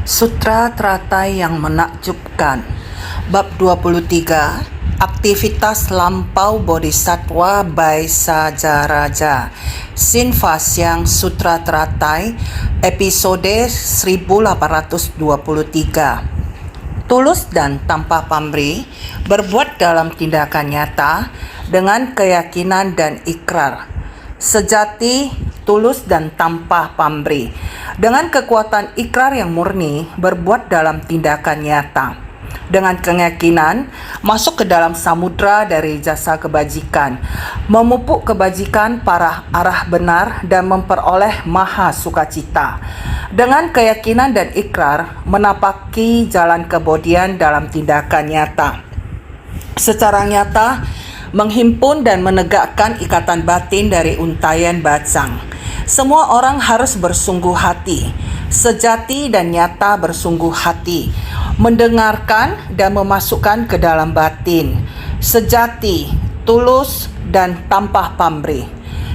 Sutra Teratai yang menakjubkan. Bab 23, Aktivitas Lampau Bodhisattva by Sajaraja. Sinfasyang Sutra Teratai, episode 1823. Tulus dan tanpa pamrih, berbuat dalam tindakan nyata dengan keyakinan dan ikrar. Sejati, tulus dan tanpa pamrih, dengan kekuatan ikrar yang murni, berbuat dalam tindakan nyata. Dengan keyakinan, masuk ke dalam samudra dari jasa kebajikan, memupuk kebajikan para arah benar dan memperoleh maha sukacita. Dengan keyakinan dan ikrar, menapaki jalan kebodian dalam tindakan nyata. Secara nyata, menghimpun dan menegakkan ikatan batin dari untayan bacang. Semua orang harus bersungguh hati, sejati dan nyata bersungguh hati, mendengarkan dan memasukkan ke dalam batin, sejati, tulus dan tanpa pamrih.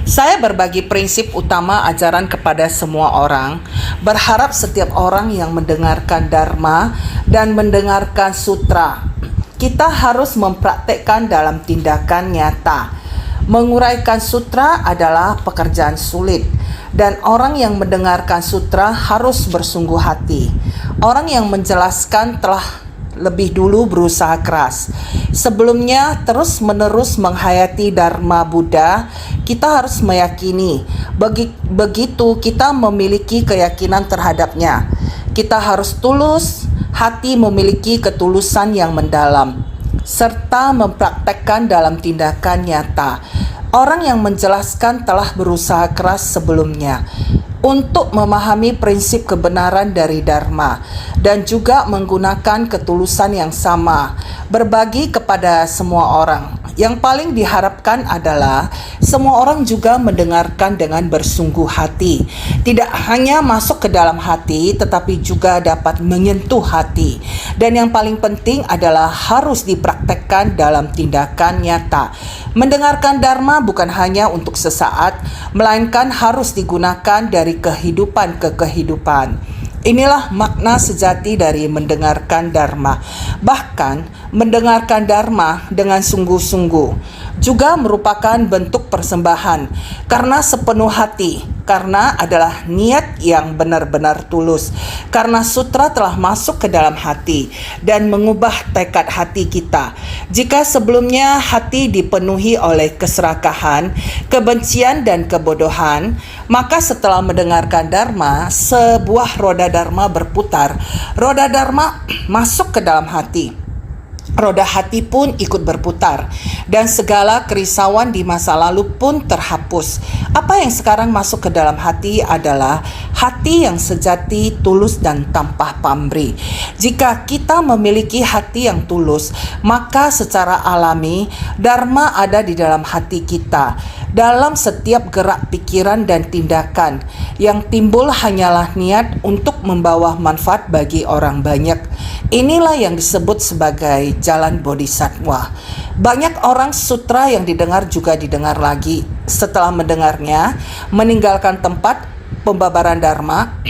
Saya berbagi prinsip utama ajaran kepada semua orang, berharap setiap orang yang mendengarkan Dharma dan mendengarkan sutra, kita harus mempraktekkan dalam tindakan nyata. Menguraikan sutra adalah pekerjaan sulit, dan orang yang mendengarkan sutra harus bersungguh hati. Orang yang menjelaskan telah lebih dulu berusaha keras. Sebelumnya terus-menerus menghayati Dharma Buddha, kita harus meyakini. Begitu kita memiliki keyakinan terhadapnya, kita harus tulus hati memiliki ketulusan yang mendalam, serta mempraktekkan dalam tindakan nyata. Orang yang menjelaskan telah berusaha keras sebelumnya untuk memahami prinsip kebenaran dari Dharma dan juga menggunakan ketulusan yang sama, berbagi kepada semua orang. Yang paling diharapkan adalah semua orang juga mendengarkan dengan bersungguh hati. Tidak hanya masuk ke dalam hati, tetapi juga dapat menyentuh hati. Dan yang paling penting adalah harus dipraktekkan dalam tindakan nyata. Mendengarkan Dharma bukan hanya untuk sesaat, melainkan harus digunakan dari kehidupan ke kehidupan. Inilah makna sejati dari mendengarkan Dharma. Bahkan, mendengarkan Dharma dengan sungguh-sungguh juga merupakan bentuk persembahan karena sepenuh hati, karena adalah niat yang benar-benar tulus, karena sutra telah masuk ke dalam hati dan mengubah tekad hati kita. Jika sebelumnya hati dipenuhi oleh keserakahan, kebencian dan kebodohan, maka setelah mendengarkan Dharma, sebuah roda Dharma berputar. Roda Dharma masuk ke dalam hati. Roda hati pun ikut berputar, dan segala kerisauan di masa lalu pun terhapus. Apa yang sekarang masuk ke dalam hati adalah hati yang sejati, tulus dan tanpa pamrih. Jika kita memiliki hati yang tulus, maka secara alami Dharma ada di dalam hati kita. Dalam setiap gerak pikiran dan tindakan, yang timbul hanyalah niat untuk membawa manfaat bagi orang banyak. Inilah yang disebut sebagai jalan bodhisattva. Banyak orang sutra yang didengar juga didengar lagi. Setelah mendengarnya, meninggalkan tempat pembabaran Dharma,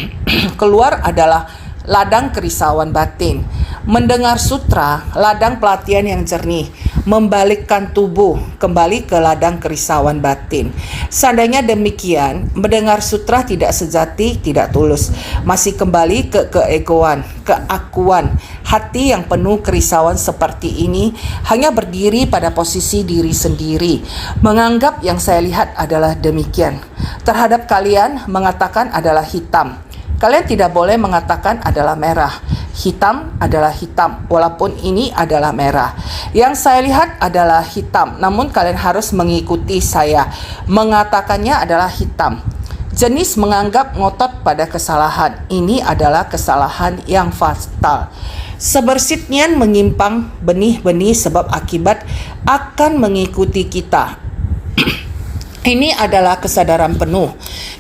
keluar adalah ladang kerisauan batin. Mendengar sutra, ladang pelatihan yang jernih, membalikkan tubuh kembali ke ladang kerisauan batin. Seandainya demikian, mendengar sutra tidak sejati, tidak tulus, masih kembali ke keegoan, keakuan. Hati yang penuh kerisauan seperti ini hanya berdiri pada posisi diri sendiri, menganggap yang saya lihat adalah demikian. Terhadap kalian, mengatakan adalah hitam. Kalian tidak boleh mengatakan adalah merah. Hitam adalah hitam, walaupun ini adalah merah. Yang saya lihat adalah hitam, namun kalian harus mengikuti saya. Mengatakannya adalah hitam. Jenis menganggap ngotot pada kesalahan. Ini adalah kesalahan yang fatal. Sebersih nian menyimpang benih-benih sebab akibat akan mengikuti kita. Ini adalah kesadaran penuh.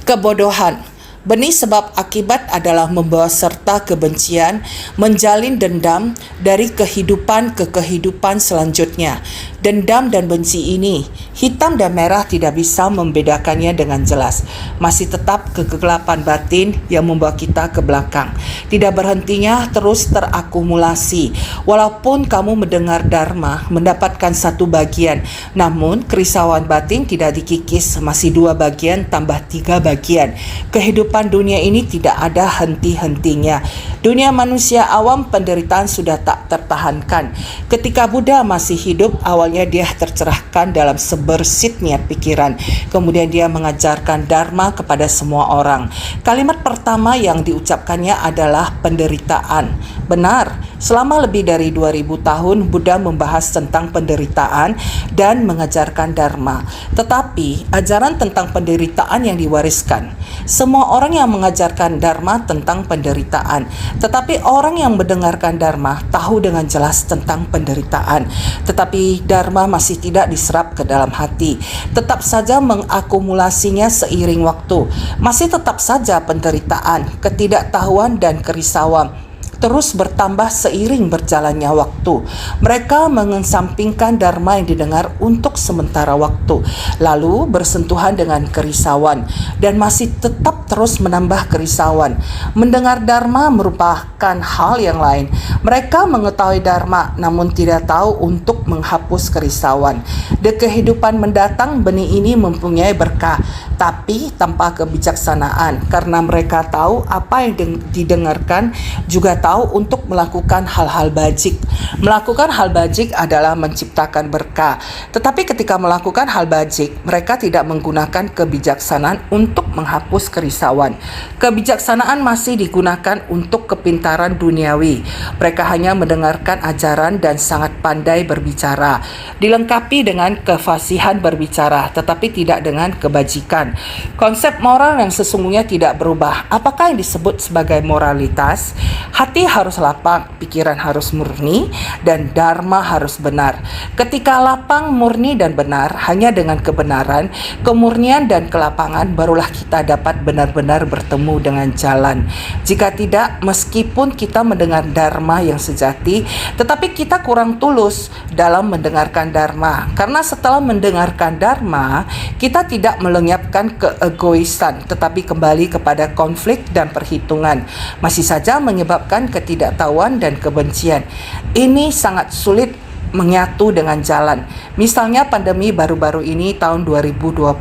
Kebodohan. Benih sebab akibat adalah membawa serta kebencian, menjalin dendam dari kehidupan ke kehidupan selanjutnya. Dendam dan benci ini, hitam dan merah tidak bisa membedakannya dengan jelas. Masih tetap kegelapan batin yang membawa kita ke belakang. Tidak berhentinya terus terakumulasi. Walaupun kamu mendengar dharma, mendapatkan satu bagian, namun kerisauan batin tidak dikikis, masih 2 bagian tambah 3 bagian. Kehidupan dunia ini tidak ada henti-hentinya. Dunia manusia awam penderitaan sudah tak tertahankan. Ketika Buddha masih hidup, awalnya dia tercerahkan dalam sebersitnya pikiran. Kemudian dia mengajarkan dharma kepada semua orang. Kalimat pertama yang diucapkannya adalah penderitaan. Benar, selama lebih dari 2000 tahun Buddha membahas tentang penderitaan dan mengajarkan dharma. Tetapi ajaran tentang penderitaan yang diwariskan. Semua orang yang mengajarkan dharma tentang penderitaan, tetapi orang yang mendengarkan dharma tahu dengan jelas tentang penderitaan. Tetapi dharma masih tidak diserap ke dalam hati. Tetap saja mengakumulasinya seiring waktu. Masih tetap saja penderitaan, ketidaktahuan dan kerisauan terus bertambah seiring berjalannya waktu. Mereka mengesampingkan dharma yang didengar untuk sementara waktu, lalu bersentuhan dengan kerisauan dan masih tetap terus menambah kerisauan. Mendengar dharma merupakan hal yang lain. Mereka mengetahui dharma namun tidak tahu untuk menghapus kerisauan. Di kehidupan mendatang benih ini mempunyai berkah, tapi tanpa kebijaksanaan, karena mereka tahu apa yang didengarkan, juga tahu untuk melakukan hal-hal bajik. Melakukan hal bajik adalah menciptakan berkah. Tetapi ketika melakukan hal bajik, mereka tidak menggunakan kebijaksanaan untuk menghapus kerisauan. Kebijaksanaan masih digunakan untuk kepintaran duniawi. Mereka hanya mendengarkan ajaran dan sangat pandai berbicara, dilengkapi dengan kefasihan berbicara, tetapi tidak dengan kebajikan. Konsep moral yang sesungguhnya tidak berubah. Apakah yang disebut sebagai moralitas? Hati harus lapang, pikiran harus murni, dan dharma harus benar. Ketika lapang, murni, dan benar, hanya dengan kebenaran, kemurnian, dan kelapangan, barulah kita dapat benar-benar bertemu dengan jalan. Jika tidak, meskipun kita mendengar dharma yang sejati, tetapi kita kurang tulus dalam mendengarkan dharma. Karena setelah mendengarkan dharma, kita tidak melenyapkan keegoisan, tetapi kembali kepada konflik dan perhitungan. Masih saja menyebabkan ketidaktahuan dan kebencian. Ini sangat sulit menyatu dengan jalan. Misalnya pandemi baru-baru ini tahun 2020.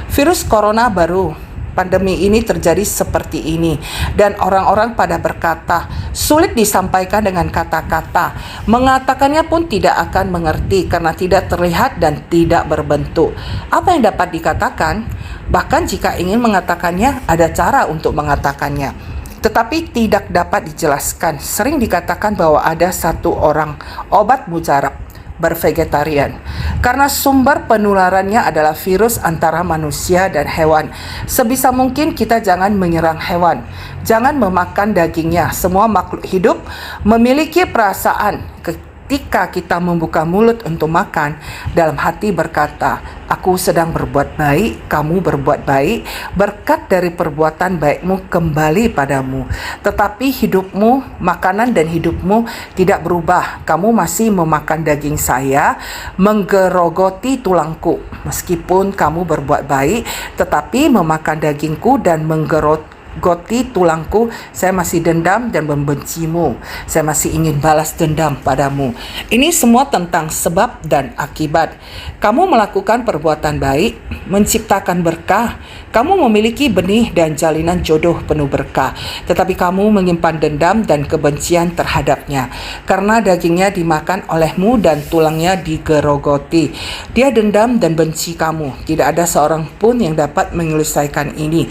Virus corona baru. Pandemi ini terjadi seperti ini, dan orang-orang pada berkata, sulit disampaikan dengan kata-kata. Mengatakannya pun tidak akan mengerti karena tidak terlihat dan tidak berbentuk. Apa yang dapat dikatakan? Bahkan jika ingin mengatakannya, ada cara untuk mengatakannya, tetapi tidak dapat dijelaskan. Sering dikatakan bahwa ada satu orang obat mujarab bervegetarian karena sumber penularannya adalah virus antara manusia dan hewan. Sebisa mungkin kita jangan menyerang hewan, jangan memakan dagingnya. Semua makhluk hidup memiliki perasaan. Ketika kita membuka mulut untuk makan, dalam hati berkata, aku sedang berbuat baik, kamu berbuat baik, berkat dari perbuatan baikmu kembali padamu. Tetapi hidupmu, makanan dan hidupmu tidak berubah. Kamu masih memakan daging saya, menggerogoti tulangku. Meskipun kamu berbuat baik, tetapi memakan dagingku dan menggerogoti tulangku, saya masih dendam dan membencimu. Saya masih ingin balas dendam padamu. Ini semua tentang sebab dan akibat. Kamu melakukan perbuatan baik, menciptakan berkah. Kamu memiliki benih dan jalinan jodoh penuh berkah. Tetapi kamu menyimpan dendam dan kebencian terhadapnya. Karena dagingnya dimakan olehmu dan tulangnya digerogoti. Dia dendam dan benci kamu. Tidak ada seorang pun yang dapat menyelesaikan ini.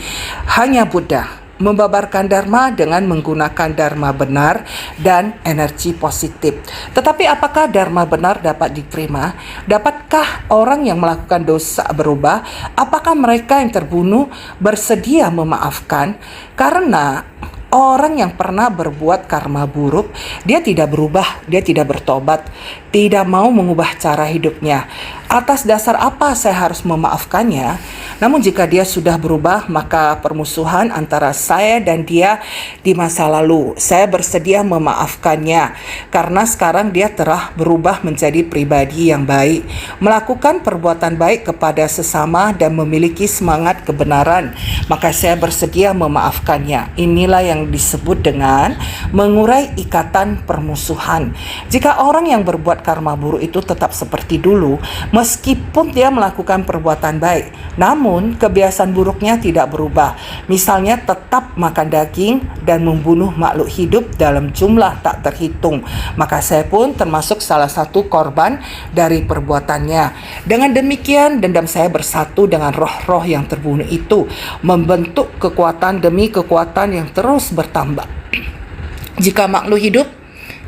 Hanya Buddha membabarkan dharma dengan menggunakan dharma benar dan energi positif. Tetapi apakah dharma benar dapat diterima? Dapatkah orang yang melakukan dosa berubah? Apakah mereka yang terbunuh bersedia memaafkan? Karena orang yang pernah berbuat karma buruk, dia tidak berubah, dia tidak bertobat, tidak mau mengubah cara hidupnya. Atas dasar apa saya harus memaafkannya? Namun jika dia sudah berubah, maka permusuhan antara saya dan dia di masa lalu, saya bersedia memaafkannya karena sekarang dia telah berubah menjadi pribadi yang baik, melakukan perbuatan baik kepada sesama dan memiliki semangat kebenaran, maka saya bersedia memaafkannya. Inilah yang disebut dengan mengurai ikatan permusuhan. Jika orang yang berbuat karma buruk itu tetap seperti dulu, meskipun dia melakukan perbuatan baik, namun kebiasaan buruknya tidak berubah. Misalnya tetap makan daging dan membunuh makhluk hidup dalam jumlah tak terhitung, maka saya pun termasuk salah satu korban dari perbuatannya. Dengan demikian, dendam saya bersatu dengan roh-roh yang terbunuh itu, membentuk kekuatan demi kekuatan yang terus bertambah. Jika makhluk hidup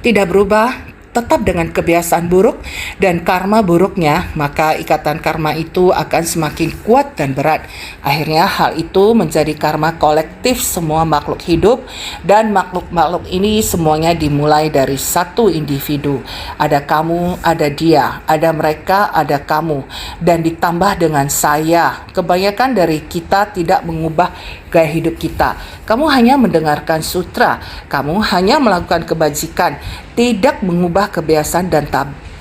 tidak berubah, tetap dengan kebiasaan buruk dan karma buruknya, maka ikatan karma itu akan semakin kuat dan berat. Akhirnya hal itu menjadi karma kolektif semua makhluk hidup, dan makhluk-makhluk ini semuanya dimulai dari satu individu. Ada kamu, ada dia, ada mereka, ada kamu, dan ditambah dengan saya. Kebanyakan dari kita tidak mengubah gaya hidup kita. Kamu hanya mendengarkan sutra, kamu hanya melakukan kebajikan, tidak mengubah kebiasaan dan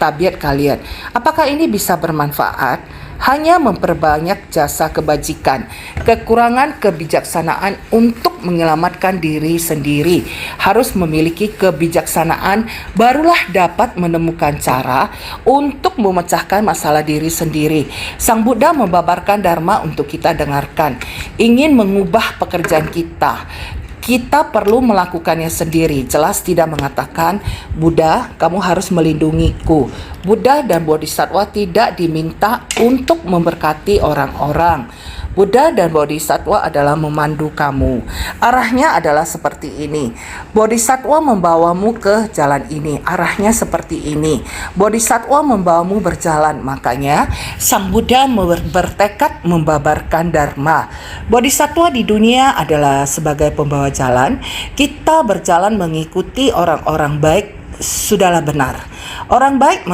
tabiat kalian. Apakah ini bisa bermanfaat? Hanya memperbanyak jasa kebajikan, kekurangan kebijaksanaan untuk menyelamatkan diri sendiri. Harus memiliki kebijaksanaan, barulah dapat menemukan cara untuk memecahkan masalah diri sendiri. Sang Buddha membabarkan Dharma untuk kita dengarkan. Ingin mengubah pekerjaan kita perlu melakukannya sendiri. Jelas tidak mengatakan, Buddha, kamu harus melindungiku. Buddha dan Bodhisattva tidak diminta untuk memberkati orang-orang. Buddha dan Bodhisattva adalah memandu kamu. Arahnya adalah seperti ini. Bodhisattva membawamu ke jalan ini. Arahnya seperti ini. Bodhisattva membawamu berjalan. Makanya Sang Buddha bertekad membabarkan Dharma. Bodhisattva di dunia adalah sebagai pembawa jalan. Kita berjalan mengikuti orang-orang baik. Sudahlah benar. Orang baik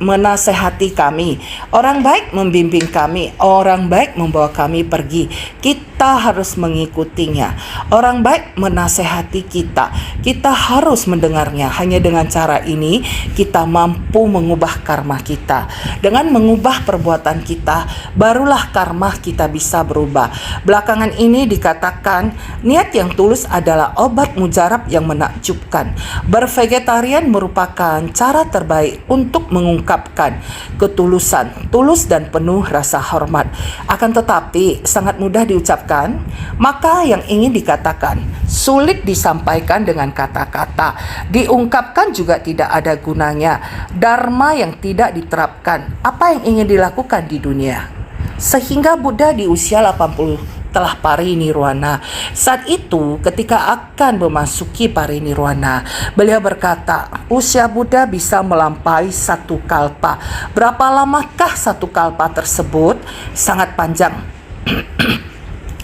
menasehati kami. Orang baik membimbing kami. Orang baik membawa kami pergi. Kita harus mengikutinya. Orang baik menasehati kita. Kita harus mendengarnya. Hanya dengan cara ini kita mampu mengubah karma kita. Dengan mengubah perbuatan kita, barulah karma kita bisa berubah. Belakangan ini dikatakan niat yang tulus adalah obat mujarab yang menakjubkan. Bervegetarian merupakan cara terbaik untuk mengungkapkan ketulusan, tulus dan penuh rasa hormat. Akan tetapi sangat mudah diucapkan, maka yang ingin dikatakan sulit disampaikan dengan kata-kata. Diungkapkan juga tidak ada gunanya. Dharma yang tidak diterapkan, apa yang ingin dilakukan di dunia? Sehingga Buddha di usia 80 telah parinirwana. Saat itu ketika akan memasuki parinirwana, beliau berkata, usia Buddha bisa melampaui 1 kalpa. Berapa lamakah 1 kalpa tersebut? Sangat panjang.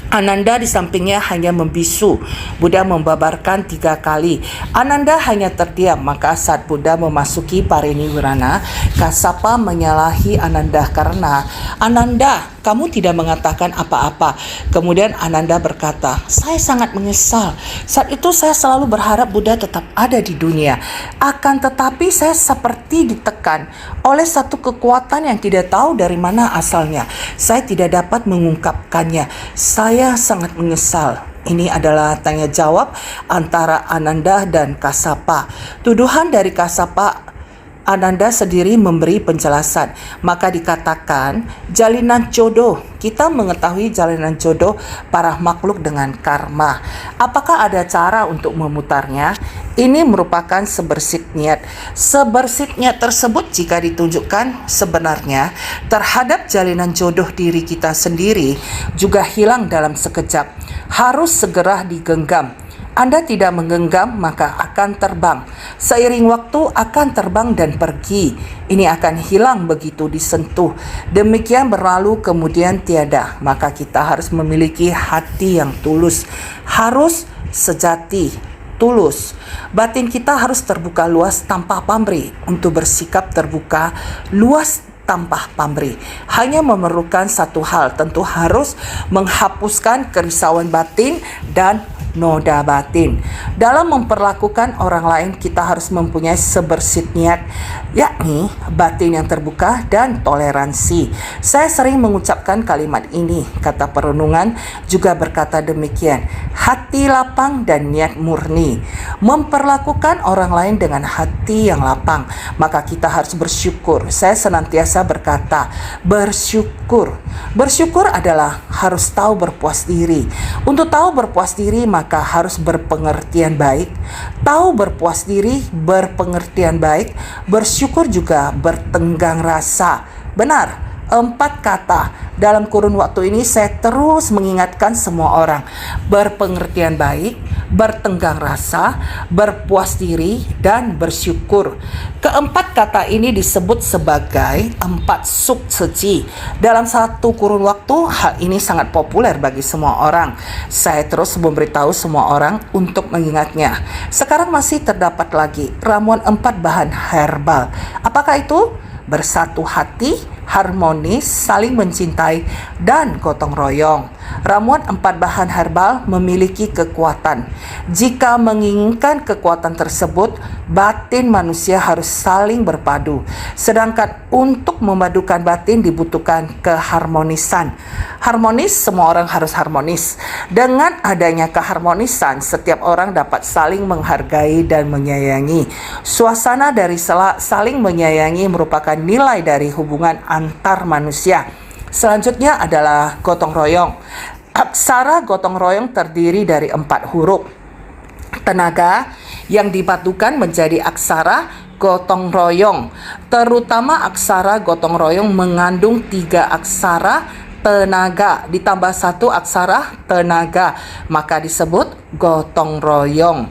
Ananda di sampingnya hanya membisu. Buddha membabarkan 3 kali. Ananda hanya terdiam. Maka saat Buddha memasuki parinirwana, Kassapa menyalahi Ananda karena, Ananda, kamu tidak mengatakan apa-apa. Kemudian Ananda berkata, saya sangat menyesal. Saat itu saya selalu berharap Buddha tetap ada di dunia. Akan tetapi saya seperti ditekan oleh satu kekuatan yang tidak tahu dari mana asalnya. Saya tidak dapat mengungkapkannya. Saya sangat menyesal. Ini adalah tanya jawab antara Ananda dan Kassapa. Tuduhan dari Kassapa, Ananda sendiri memberi penjelasan. Maka dikatakan jalinan jodoh. Kita mengetahui jalinan jodoh para makhluk dengan karma. Apakah ada cara untuk memutarnya? Ini merupakan sebersit niat. Sebersit niat tersebut jika ditunjukkan sebenarnya terhadap jalinan jodoh diri kita sendiri juga hilang dalam sekejap. Harus segera digenggam. Anda tidak menggenggam maka akan terbang. Seiring waktu akan terbang dan pergi. Ini akan hilang begitu disentuh. Demikian berlalu kemudian tiada. Maka kita harus memiliki hati yang tulus. Harus sejati, tulus. Batin kita harus terbuka luas tanpa pamrih untuk bersikap terbuka luas tanpa pamrih. Hanya memerlukan satu hal, tentu harus menghapuskan kerisauan batin dan noda batin. Dalam memperlakukan orang lain, kita harus mempunyai sebersih niat, yakni batin yang terbuka dan toleransi. Saya sering mengucapkan kalimat ini. Kata perenungan juga berkata demikian: hati lapang dan niat murni. Memperlakukan orang lain dengan hati yang lapang, maka kita harus bersyukur. Saya senantiasa berkata bersyukur. Bersyukur adalah harus tahu berpuas diri. Untuk tahu berpuas diri, maka harus berpengertian baik. Tahu berpuas diri, berpengertian baik. Bersyukur juga bertenggang rasa. Benar, 4 kata. Dalam kurun waktu ini saya terus mengingatkan semua orang: berpengertian baik, bertenggang rasa, berpuas diri, dan bersyukur. Keempat kata ini disebut sebagai 4 sukseci. Dalam satu kurun waktu, hal ini sangat populer bagi semua orang. Saya terus memberitahu semua orang untuk mengingatnya. Sekarang masih terdapat lagi ramuan 4 bahan herbal. Apakah itu? Bersatu hati, harmonis, saling mencintai, dan gotong royong. Ramuan 4 bahan herbal memiliki kekuatan. Jika menginginkan kekuatan tersebut, batin manusia harus saling berpadu. Sedangkan untuk memadukan batin dibutuhkan keharmonisan. Harmonis, semua orang harus harmonis. Dengan adanya keharmonisan, setiap orang dapat saling menghargai dan menyayangi. Suasana dari saling menyayangi merupakan nilai dari hubungan antar manusia. Selanjutnya adalah gotong royong. Aksara gotong royong terdiri dari 4 huruf. Tenaga yang dipadukan menjadi aksara gotong royong. Terutama aksara gotong royong mengandung 3 aksara tenaga ditambah 1 aksara tenaga, maka disebut gotong royong.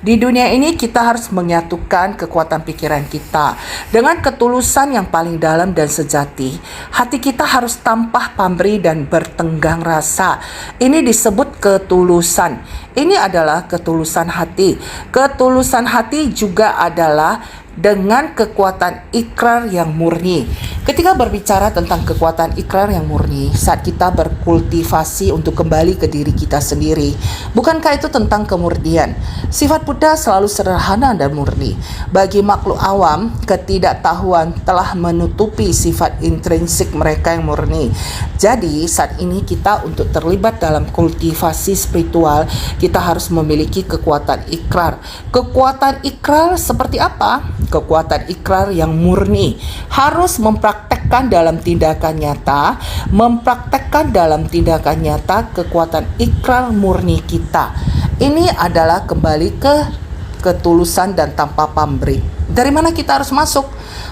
Di dunia ini kita harus menyatukan kekuatan pikiran kita dengan ketulusan yang paling dalam dan sejati. Hati kita harus tanpa pamrih dan bertenggang rasa. Ini disebut ketulusan. Ini adalah ketulusan hati. Ketulusan hati juga adalah dengan kekuatan ikrar yang murni. Ketika berbicara tentang kekuatan ikrar yang murni, saat kita berkultivasi untuk kembali ke diri kita sendiri, bukankah itu tentang kemurnian? Sifat Buddha selalu sederhana dan murni. Bagi makhluk awam, ketidaktahuan telah menutupi sifat intrinsik mereka yang murni. Jadi saat ini kita untuk terlibat dalam kultivasi spiritual, kita harus memiliki kekuatan ikrar. Kekuatan ikrar seperti apa? Kekuatan ikrar yang murni harus mempraktekkan dalam tindakan nyata, kekuatan ikrar murni kita. Ini adalah kembali ke ketulusan dan tanpa pamrih. Dari mana kita harus masuk?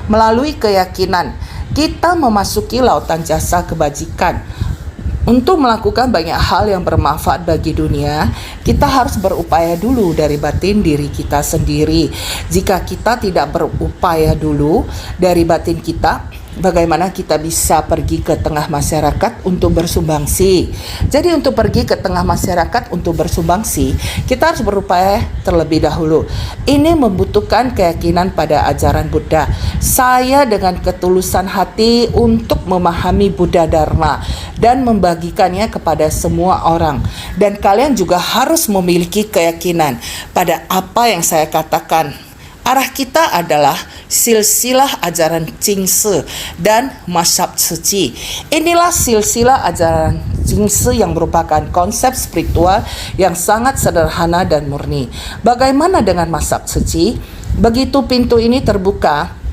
Melalui keyakinan. Kita memasuki lautan jasa kebajikan. Untuk melakukan banyak hal yang bermanfaat bagi dunia, kita harus berupaya dulu dari batin diri kita sendiri. Jika kita tidak berupaya dulu dari batin kita, bagaimana kita bisa pergi ke tengah masyarakat untuk bersumbangsi? Jadi untuk pergi ke tengah masyarakat untuk bersumbangsi, kita harus berupaya terlebih dahulu. Ini membutuhkan keyakinan pada ajaran Buddha. Saya dengan ketulusan hati untuk memahami Buddha Dharma dan membagikannya kepada semua orang. Dan kalian juga harus memiliki keyakinan pada apa yang saya katakan. Arah kita adalah silsilah ajaran Jingse dan mazhab suci. Inilah silsilah ajaran Jingse yang merupakan konsep spiritual yang sangat sederhana dan murni. Bagaimana dengan mazhab suci? Begitu pintu ini terbuka,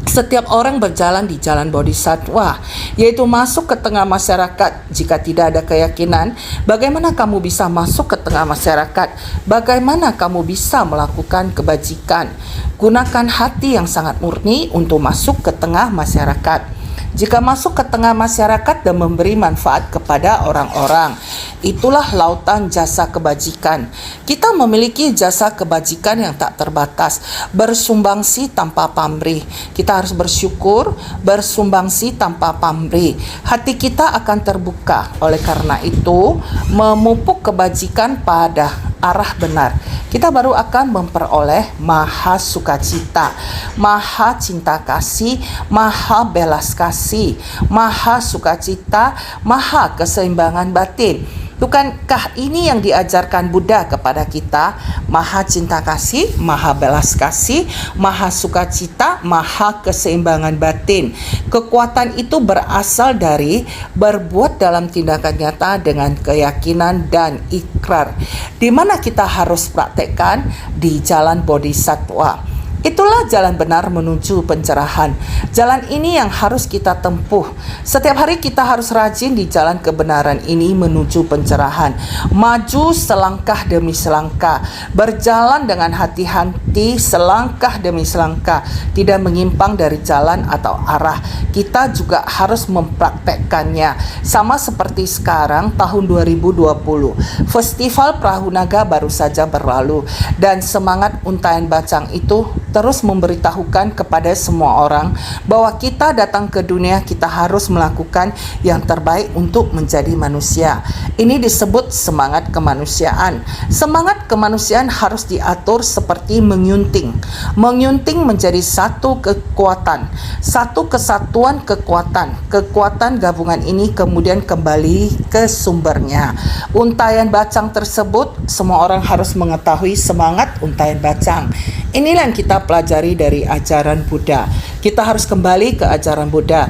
setiap orang berjalan di jalan bodhisattva, yaitu masuk ke tengah masyarakat. Jika tidak ada keyakinan, bagaimana kamu bisa masuk ke tengah masyarakat? Bagaimana kamu bisa melakukan kebajikan? Gunakan hati yang sangat murni untuk masuk ke tengah masyarakat. Jika masuk ke tengah masyarakat dan memberi manfaat kepada orang-orang, itulah lautan jasa kebajikan. Kita memiliki jasa kebajikan yang tak terbatas, bersumbangsi tanpa pamrih. Kita harus bersyukur, bersumbangsi tanpa pamrih. Hati kita akan terbuka. Oleh karena itu, memupuk kebajikan pada arah benar, kita baru akan memperoleh maha sukacita, maha cinta kasih, maha belas kasih, maha sukacita, maha keseimbangan batin. Bukankah ini yang diajarkan Buddha kepada kita? Maha cinta kasih, maha belas kasih, maha sukacita, maha keseimbangan batin. Kekuatan itu berasal dari berbuat dalam tindakan nyata dengan keyakinan dan ikrar, di mana kita harus praktekkan di jalan bodhisattva. Itulah jalan benar menuju pencerahan. Jalan ini yang harus kita tempuh. Setiap hari kita harus rajin di jalan kebenaran ini menuju pencerahan. Maju selangkah demi selangkah, berjalan dengan hati-hati selangkah demi selangkah, tidak menyimpang dari jalan atau arah. Kita juga harus mempraktekkannya. Sama seperti sekarang tahun 2020. Festival Perahu Naga baru saja berlalu dan semangat Untaian Bacang itu terus memberitahukan kepada semua orang bahwa kita datang ke dunia, kita harus melakukan yang terbaik untuk menjadi manusia. Ini disebut semangat kemanusiaan. Semangat kemanusiaan harus diatur seperti menyunting. Menyunting menjadi satu kekuatan, satu kesatuan kekuatan. Kekuatan gabungan ini kemudian kembali ke sumbernya. Untaian Bacang tersebut, semua orang harus mengetahui semangat Untaian Bacang. Inilah yang kita pelajari dari ajaran Buddha. Kita harus kembali ke ajaran Buddha.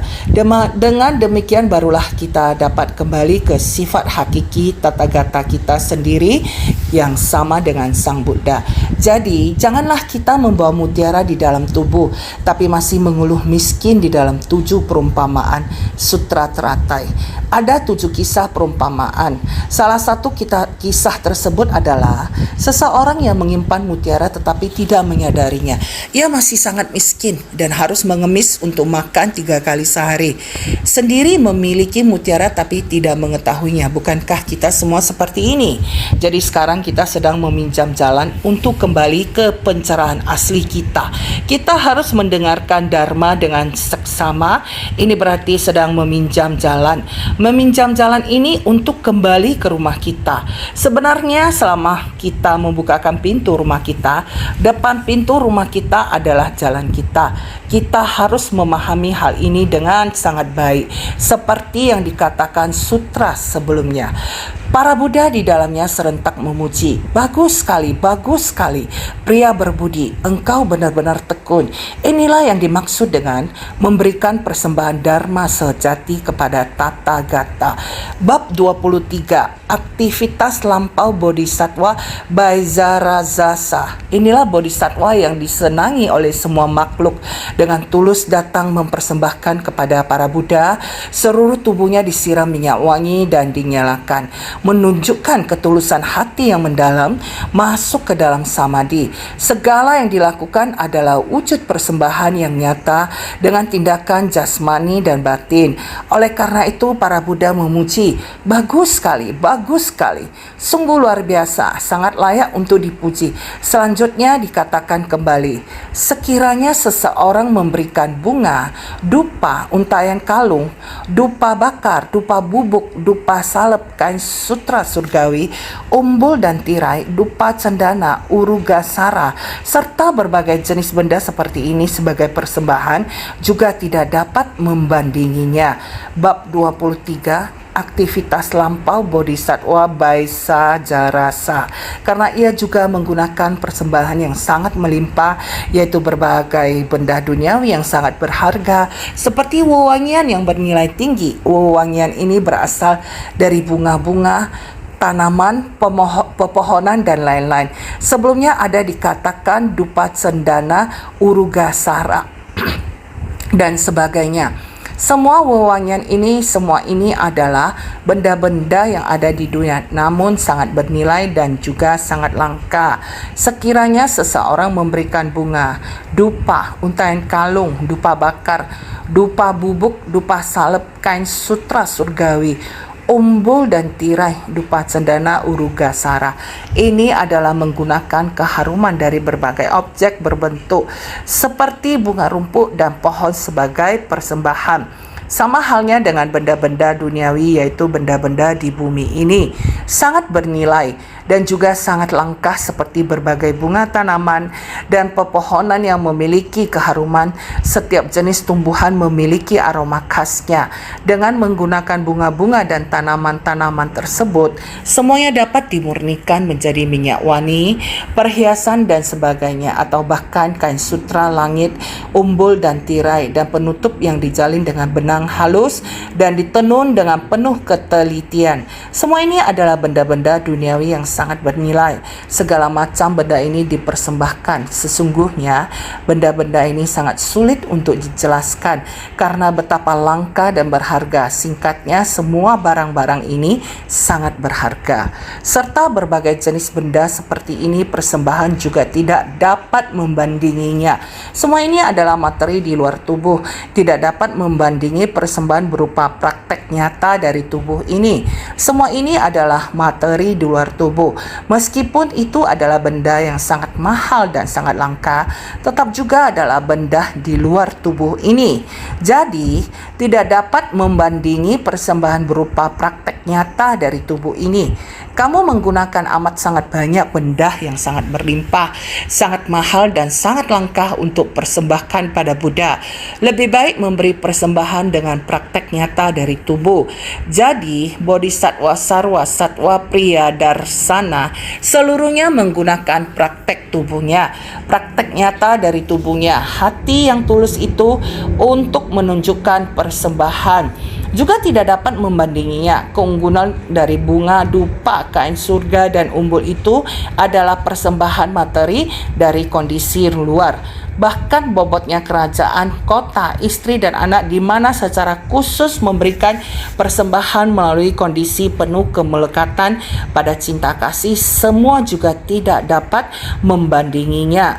Dengan demikian barulah kita dapat kembali ke sifat hakiki Tathagata kita sendiri yang sama dengan Sang Buddha. Jadi, janganlah kita membawa mutiara di dalam tubuh, tapi masih mengeluh miskin di dalam 7 perumpamaan sutra teratai. Ada 7 kisah perumpamaan. Salah satu kisah tersebut adalah seseorang yang menyimpan mutiara tetapi tidak menyadarinya. Ia masih sangat miskin dan harus mengemis untuk makan 3 kali sehari. Sendiri memiliki mutiara tapi tidak mengetahuinya. Bukankah kita semua seperti ini? Jadi sekarang kita sedang meminjam jalan untuk kembali ke pencerahan asli kita. Kita harus mendengarkan Dharma dengan seksama. Ini berarti sedang meminjam jalan. Meminjam jalan ini untuk kembali ke rumah kita. Sebenarnya selama kita membukakan pintu rumah kita, depan pintu rumah kita adalah jalan kita. Kita harus memahami hal ini dengan sangat baik, seperti yang dikatakan sutra sebelumnya. Para Buddha di dalamnya serentak memuji, bagus sekali, pria berbudi, engkau benar-benar tekun. Inilah yang dimaksud dengan memberikan persembahan Dharma sejati kepada Tathagata. Bab 23, aktivitas lampau Bodhisattva Baisarazasa. Inilah Bodhisattva yang disenangi oleh semua makhluk. Dengan tulus datang mempersembahkan kepada para Buddha, seluruh tubuhnya disiram minyak wangi dan dinyalakan, menunjukkan ketulusan hati yang mendalam masuk ke dalam samadhi. Segala yang dilakukan adalah wujud persembahan yang nyata dengan tindakan jasmani dan batin. Oleh karena itu para Buddha memuji, bagus sekali, sungguh luar biasa, sangat layak untuk dipuji. Selanjutnya dikatakan kembali, sekiranya seseorang memberikan bunga, dupa, untaian kalung, dupa bakar, dupa bubuk, dupa salep, kain sutra surgawi, umbul dan tirai, dupa cendana, urugasara, serta berbagai jenis benda seperti ini sebagai persembahan juga tidak dapat membandinginya. Bab 23, aktivitas lampau Bodhisattva Baisajarasa, karena ia juga menggunakan persembahan yang sangat melimpah, yaitu berbagai benda duniawi yang sangat berharga seperti wewangian yang bernilai tinggi. Wewangian ini berasal dari bunga-bunga, tanaman, pepohonan dan lain-lain. Sebelumnya ada dikatakan dupa cendana, urugasara dan sebagainya. Semua ini adalah benda-benda yang ada di dunia, namun sangat bernilai dan juga sangat langka. Sekiranya seseorang memberikan bunga, dupa, untaian kalung, dupa bakar, dupa bubuk, dupa salep, kain sutra surgawi, umbul dan tirai, dupa cendana, urugasara. Ini adalah menggunakan keharuman dari berbagai objek berbentuk seperti bunga rumput dan pohon sebagai persembahan. Sama halnya dengan benda-benda duniawi, yaitu benda-benda di bumi ini, sangat bernilai dan juga sangat langka seperti berbagai bunga tanaman dan pepohonan yang memiliki keharuman. Setiap jenis tumbuhan memiliki aroma khasnya. Dengan menggunakan bunga-bunga dan tanaman-tanaman tersebut, semuanya dapat dimurnikan menjadi minyak wangi, perhiasan dan sebagainya, atau bahkan kain sutra, langit, umbul dan tirai, dan penutup yang dijalin dengan benang halus dan ditenun dengan penuh ketelitian. Semua ini adalah benda-benda duniawi yang sangat bernilai. Segala macam benda ini dipersembahkan. Sesungguhnya benda-benda ini sangat sulit untuk dijelaskan karena betapa langka dan berharga. Singkatnya, semua barang-barang ini sangat berharga. Serta berbagai jenis benda seperti ini persembahan juga tidak dapat membandinginya. Semua ini adalah materi di luar tubuh, tidak dapat membandingi persembahan berupa praktek nyata dari tubuh ini. Semua ini adalah materi di luar tubuh. Meskipun itu adalah benda yang sangat mahal dan sangat langka, tetap juga adalah benda di luar tubuh ini. Jadi, tidak dapat membandingi persembahan berupa praktek nyata dari tubuh ini. Kamu menggunakan amat sangat banyak benda yang sangat berlimpah, sangat mahal dan sangat langka untuk persembahkan pada Buddha. Lebih baik memberi persembahan dengan praktek nyata dari tubuh. Jadi, Bodhisattva Sarwa Sattva Priya Darsana seluruhnya menggunakan praktek tubuhnya, praktek nyata dari tubuhnya. Hati yang tulus itu untuk menunjukkan persembahan. Juga tidak dapat membandinginya. Keunggulan dari bunga, dupa, kain surga, dan umbul itu adalah persembahan materi dari kondisi luar. Bahkan bobotnya kerajaan, kota, istri, dan anak di mana secara khusus memberikan persembahan melalui kondisi penuh kemelekatan pada cinta kasih, semua juga tidak dapat membandinginya.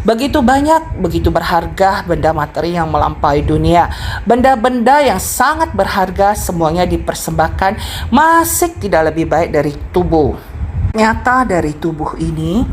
Begitu banyak, begitu berharga benda materi yang melampaui dunia. Benda-benda yang sangat berharga semuanya dipersembahkan, masih tidak lebih baik dari tubuh. Nyata dari tubuh ini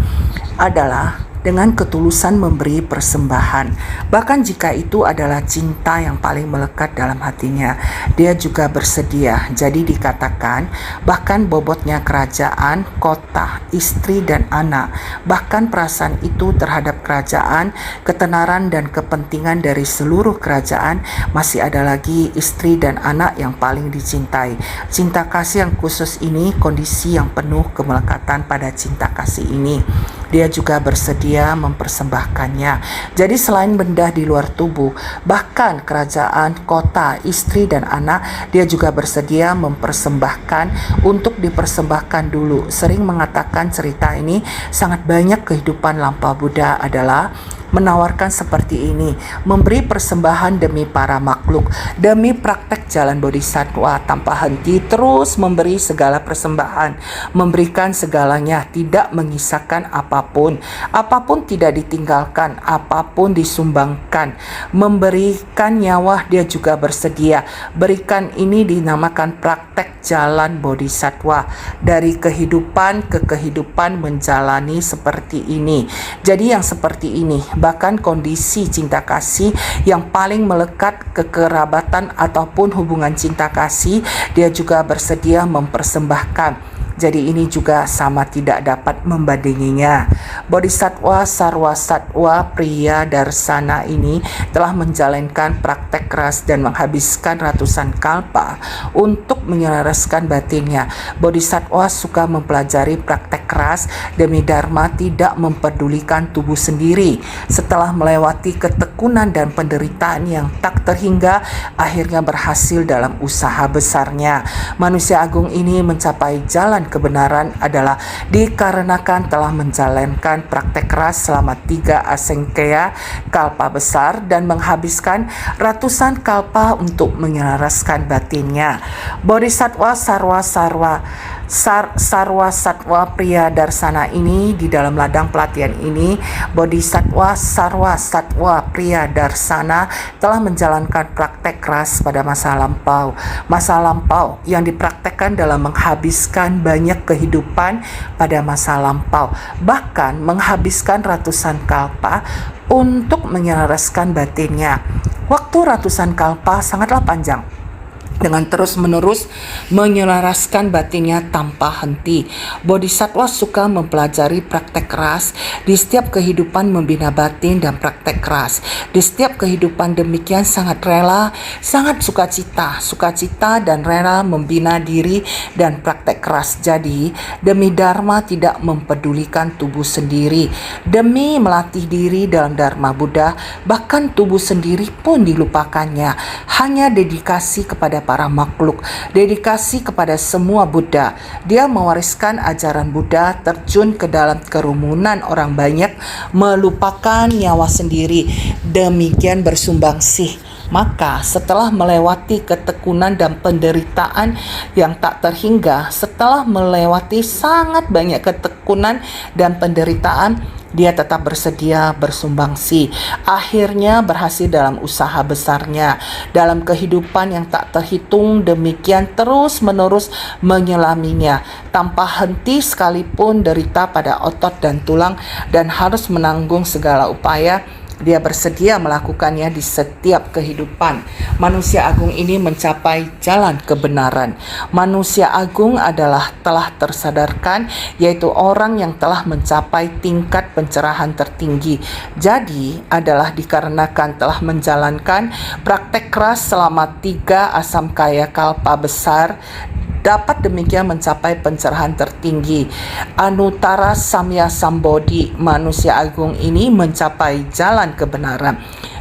adalah dengan ketulusan memberi persembahan. Bahkan jika itu adalah cinta yang paling melekat dalam hatinya, dia juga bersedia. Jadi dikatakan, bahkan bobotnya kerajaan, kota, istri, dan anak, bahkan perasaan itu terhadap kerajaan, ketenaran dan kepentingan dari seluruh kerajaan, masih ada lagi istri dan anak yang paling dicintai. Cinta kasih yang khusus ini, kondisi yang penuh kemelekatan pada cinta kasih ini, dia juga bersedia mempersembahkannya. Jadi selain benda di luar tubuh, bahkan kerajaan, kota, istri, dan anak, dia juga bersedia mempersembahkan untuk dipersembahkan dulu. Sering mengatakan cerita ini, sangat banyak kehidupan lampau Buddha adalah menawarkan seperti ini, memberi persembahan demi para makhluk, demi praktek jalan bodhisattva tanpa henti, terus memberi segala persembahan, memberikan segalanya, tidak menyisakan apapun tidak ditinggalkan, apapun disumbangkan, memberikan nyawa dia juga bersedia. Berikan ini dinamakan praktek jalan bodhisattva, dari kehidupan ke kehidupan menjalani seperti ini. Jadi yang seperti ini, bahkan kondisi cinta kasih yang paling melekat, kekerabatan ataupun hubungan cinta kasih, dia juga bersedia mempersembahkan. Jadi ini juga sama, tidak dapat membandinginya. Bodhisattva Sarwa Sattva Priya Darsana ini telah menjalankan praktek keras dan menghabiskan ratusan kalpa untuk menyelaraskan batinnya. Bodhisattva suka mempelajari praktek keras demi dharma, tidak mempedulikan tubuh sendiri. Setelah melewati ketekunan dan penderitaan yang tak terhingga, akhirnya berhasil dalam usaha besarnya. Manusia agung ini mencapai jalan kebenaran adalah dikarenakan telah menjalankan praktek keras selama 3 asengkaya kalpa besar dan menghabiskan ratusan kalpa untuk menyelaraskan batinnya. Bodhisattva Sarwa Sarwa Satwa Priya Darsana ini di dalam ladang pelatihan ini, Bodhisattva Sarwa Satwa Priya Darsana telah menjalankan praktek keras pada masa lampau. Masa lampau yang dipraktekkan dalam menghabiskan banyak kehidupan pada masa lampau, bahkan menghabiskan ratusan kalpa untuk menyelaraskan batinnya. Waktu ratusan kalpa sangatlah panjang, dengan terus-menerus menyelaraskan batinnya tanpa henti. Bodhisattva suka mempelajari praktek keras di setiap kehidupan, membina batin dan praktek keras. Di setiap kehidupan demikian sangat rela, sangat sukacita dan rela membina diri dan praktek keras. Jadi, demi Dharma tidak mempedulikan tubuh sendiri. Demi melatih diri dalam Dharma Buddha, bahkan tubuh sendiri pun dilupakannya. Hanya dedikasi kepada para makhluk, dedikasi kepada semua Buddha. Dia mewariskan ajaran Buddha, terjun ke dalam kerumunan orang banyak, melupakan nyawa sendiri, demikian bersumbangsih. Maka setelah melewati ketekunan dan penderitaan yang tak terhingga, setelah melewati sangat banyak ketekunan dan penderitaan, dia tetap bersedia bersumbangsi. Akhirnya berhasil dalam usaha besarnya. Dalam kehidupan yang tak terhitung, demikian terus-menerus menyelaminya. Tanpa henti sekalipun derita pada otot dan tulang dan harus menanggung segala upaya, dia bersedia melakukannya di setiap kehidupan. Manusia agung ini mencapai jalan kebenaran. Manusia agung adalah telah tersadarkan, yaitu orang yang telah mencapai tingkat pencerahan tertinggi. Jadi adalah dikarenakan telah menjalankan praktek keras selama 3 asam kaya kalpa besar, dapat demikian mencapai pencerahan tertinggi. Anuttara Samya Sambodhi, manusia agung ini mencapai jalan kebenaran.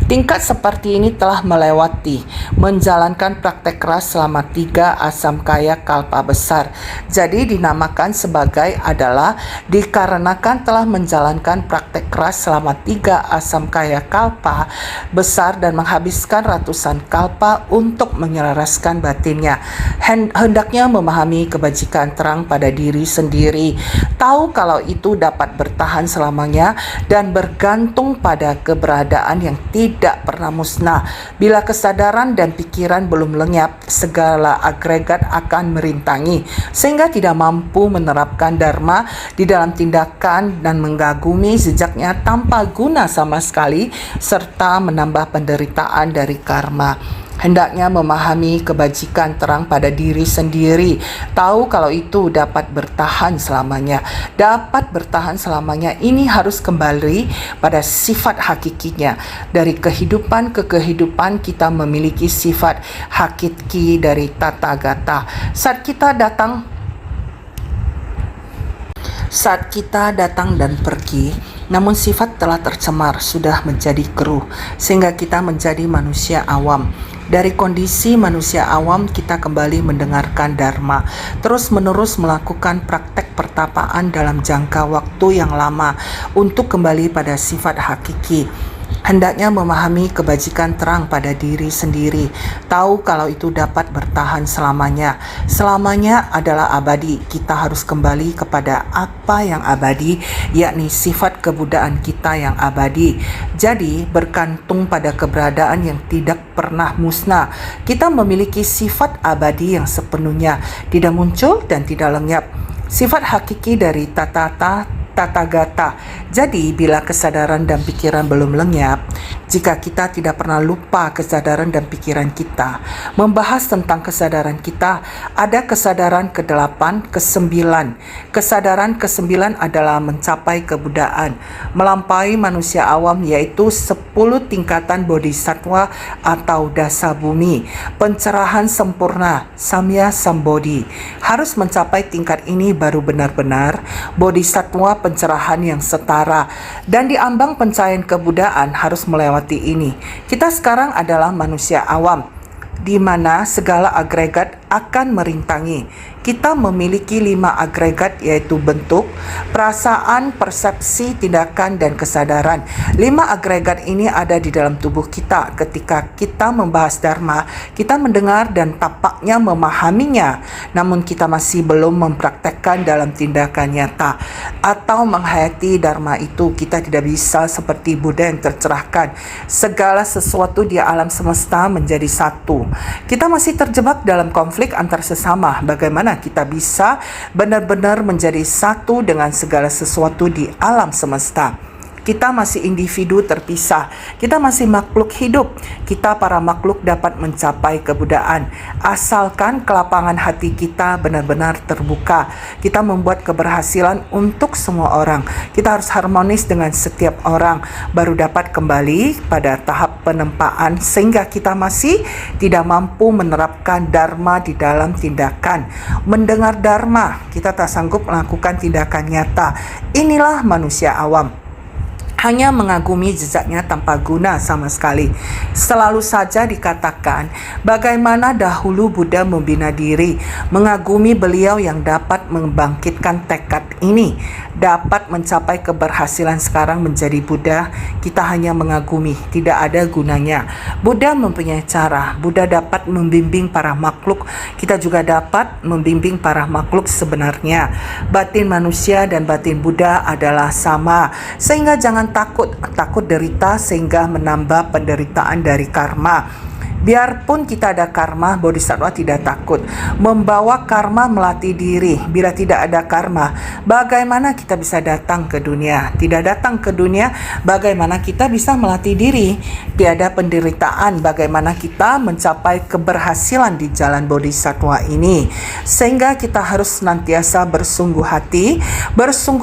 Tingkat seperti ini telah melewati menjalankan praktek keras selama 3 asam kaya kalpa besar. Jadi dinamakan sebagai adalah dikarenakan telah menjalankan praktek keras selama 3 asam kaya kalpa besar dan menghabiskan ratusan kalpa untuk menyelaraskan batinnya. Hendaknya memahami kebajikan terang pada diri sendiri, tahu kalau itu dapat bertahan selamanya dan bergantung pada keberadaan yang tidak pernah musnah. Bila kesadaran dan pikiran belum lenyap, segala agregat akan merintangi sehingga tidak mampu menerapkan dharma di dalam tindakan dan mengagumi jejaknya tanpa guna sama sekali serta menambah penderitaan dari karma. Hendaknya memahami kebajikan terang pada diri sendiri, tahu kalau itu dapat bertahan selamanya. Dapat bertahan selamanya ini harus kembali pada sifat hakikinya. Dari kehidupan ke kehidupan kita memiliki sifat hakiki dari Tathagata. Saat kita datang dan pergi, namun sifat telah tercemar, sudah menjadi keruh, sehingga kita menjadi manusia awam. Dari kondisi manusia awam kita kembali mendengarkan dharma, terus-menerus melakukan praktek pertapaan dalam jangka waktu yang lama untuk kembali pada sifat hakiki. Hendaknya memahami kebajikan terang pada diri sendiri, tahu kalau itu dapat bertahan selamanya. Selamanya adalah abadi. Kita harus kembali kepada apa yang abadi, yakni sifat kebudaan kita yang abadi. Jadi bergantung pada keberadaan yang tidak pernah musnah. Kita memiliki sifat abadi yang sepenuhnya, tidak muncul dan tidak lenyap. Sifat hakiki dari Tathagata. Jadi bila kesadaran dan pikiran belum lenyap, jika kita tidak pernah lupa kesadaran dan pikiran kita, membahas tentang kesadaran kita, ada kesadaran ke-8, ke-9. Kesadaran ke-9 adalah mencapai kebudaan, melampaui manusia awam, yaitu 10 tingkatan bodhisattva atau dasa bumi. Pencerahan sempurna, Samya Sambodhi. Harus mencapai tingkat ini baru benar-benar bodhisattva pencerahan yang setara, dan diambang pencahayaan kebudaan harus melewati ini. Kita sekarang adalah manusia awam, di mana segala agregat akan merintangi. Kita memiliki 5 agregat, yaitu bentuk, perasaan, persepsi, tindakan, dan kesadaran. 5 agregat ini ada di dalam tubuh kita. Ketika kita membahas Dharma, kita mendengar dan tampaknya memahaminya, namun kita masih belum mempraktekkan dalam tindakan nyata atau menghayati Dharma itu. Kita tidak bisa seperti Buddha yang tercerahkan. Segala sesuatu di alam semesta menjadi satu. Kita masih terjebak dalam konflik antar sesama. Bagaimana kita bisa benar-benar menjadi satu dengan segala sesuatu di alam semesta? Kita masih individu terpisah. Kita masih makhluk hidup. Kita para makhluk dapat mencapai kebudayaan asalkan kelapangan hati kita benar-benar terbuka. Kita membuat keberhasilan untuk semua orang. Kita harus harmonis dengan setiap orang, baru dapat kembali pada tahap penempaan, sehingga kita masih tidak mampu menerapkan Dharma di dalam tindakan. Mendengar Dharma, kita tak sanggup melakukan tindakan nyata. Inilah manusia awam, hanya mengagumi jejaknya tanpa guna sama sekali. Selalu saja dikatakan bagaimana dahulu Buddha membina diri, mengagumi beliau yang dapat membangkitkan tekad ini, dapat mencapai keberhasilan sekarang menjadi Buddha. Kita hanya mengagumi, tidak ada gunanya. Buddha mempunyai cara, Buddha dapat membimbing para makhluk, kita juga dapat membimbing para makhluk sebenarnya. Batin manusia dan batin Buddha adalah sama, sehingga jangan takut derita sehingga menambah penderitaan dari karma. Biarpun kita ada karma, Bodhisattva tidak takut membawa karma melatih diri. Bila tidak ada karma, bagaimana kita bisa datang ke dunia? Tidak datang ke dunia, bagaimana kita bisa melatih diri? Tiada penderitaan, bagaimana kita mencapai keberhasilan di jalan Bodhisattva ini? Sehingga kita harus senantiasa bersungguh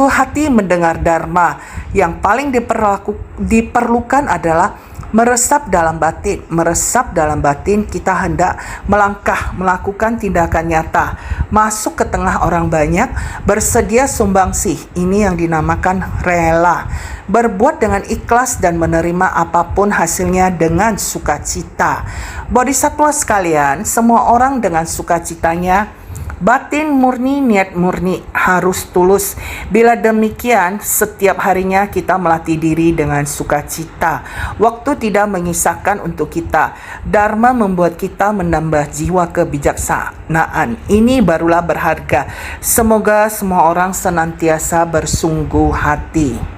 hati mendengar Dharma. Yang paling diperlukan adalah meresap dalam batin. Kita hendak melangkah, melakukan tindakan nyata, masuk ke tengah orang banyak, bersedia sumbangsih. Ini yang dinamakan rela, berbuat dengan ikhlas dan menerima apapun hasilnya dengan sukacita. Bodhisattva sekalian, semua orang dengan sukacitanya, batin murni, niat murni, harus tulus. Bila demikian, setiap harinya kita melatih diri dengan sukacita. Waktu tidak mengisahkan untuk kita. Dharma membuat kita menambah jiwa kebijaksanaan. Ini barulah berharga. Semoga semua orang senantiasa bersungguh hati.